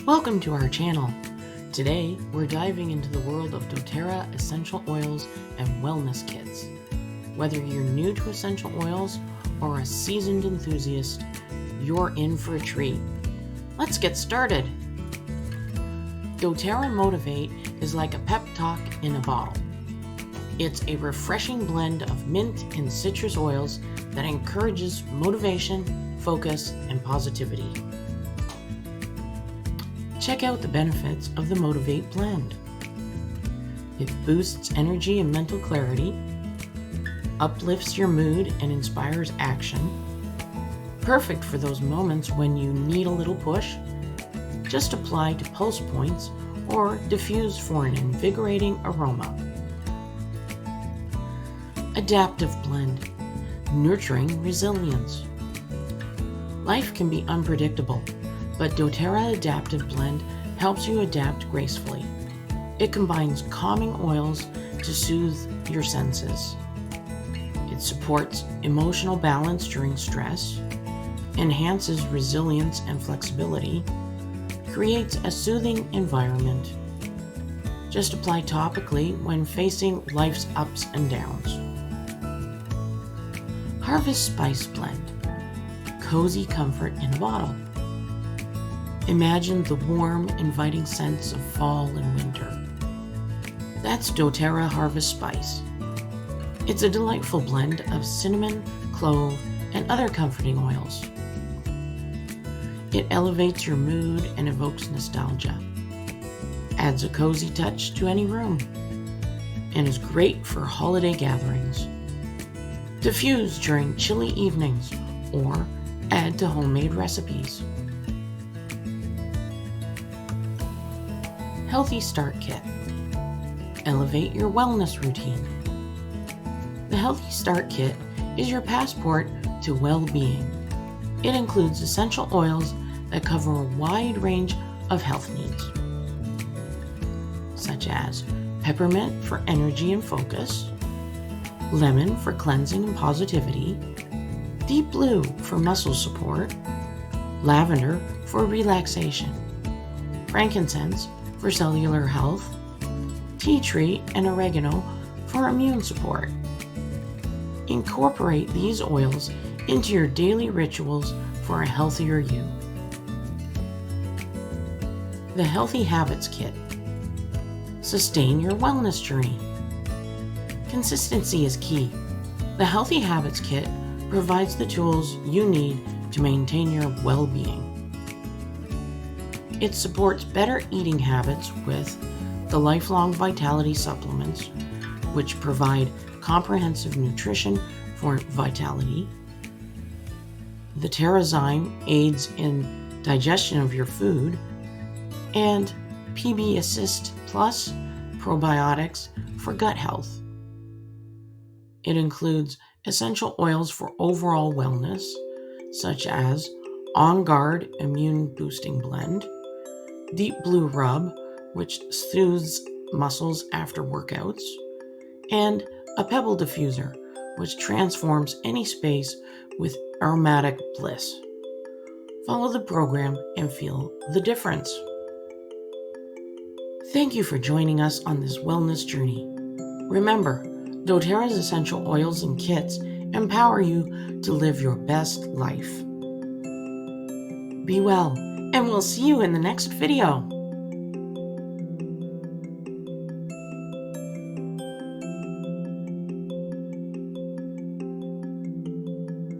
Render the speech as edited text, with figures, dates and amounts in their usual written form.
Welcome to our channel. Today, we're diving into the world of doTerra essential oils and wellness kits. Whether you're new to essential oils or a seasoned enthusiast, you're in for a treat. Let's get started. doTerra Motivate is like a pep talk in a bottle. It's a refreshing blend of mint and citrus oils that encourages motivation, focus, and positivity. Check out the benefits of the Motivate blend. It boosts energy and mental clarity, uplifts your mood and inspires action. Perfect for those moments when you need a little push. Just apply to pulse points or diffuse for an invigorating aroma. Adaptive blend, nurturing resilience. Life can be unpredictable, but doTerra Adaptive Blend helps you adapt gracefully. It combines calming oils to soothe your senses. It supports emotional balance during stress, enhances resilience and flexibility, creates a soothing environment. Just apply topically when facing life's ups and downs. Harvest Spice Blend, cozy comfort in a bottle. Imagine the warm, inviting scents of fall and winter. That's doTerra Harvest Spice. It's a delightful blend of cinnamon, clove, and other comforting oils. It elevates your mood and evokes nostalgia, adds a cozy touch to any room, and is great for holiday gatherings. Diffuse during chilly evenings or add to homemade recipes. Healthy Start Kit. Elevate your wellness routine. The Healthy Start Kit is your passport to well-being. It includes essential oils that cover a wide range of health needs, such as peppermint for energy and focus, lemon for cleansing and positivity, deep blue for muscle support, lavender for relaxation, frankincense for cellular health, tea tree and oregano for immune support. Incorporate these oils into your daily rituals for a healthier you. The Healthy Habits Kit. Sustain your wellness journey. Consistency is key. The Healthy Habits Kit provides the tools you need to maintain your well-being. It supports better eating habits with the Lifelong Vitality Supplements, which provide comprehensive nutrition for vitality. The Terrazyme aids in digestion of your food, and PB Assist Plus probiotics for gut health. It includes essential oils for overall wellness, such as On Guard Immune Boosting Blend, Deep Blue Rub, which soothes muscles after workouts, and a Pebble Diffuser, which transforms any space with aromatic bliss. Follow the program and feel the difference. Thank you for joining us on this wellness journey. Remember, doTerra's essential oils and kits empower you to live your best life. Be well, and we'll see you in the next video.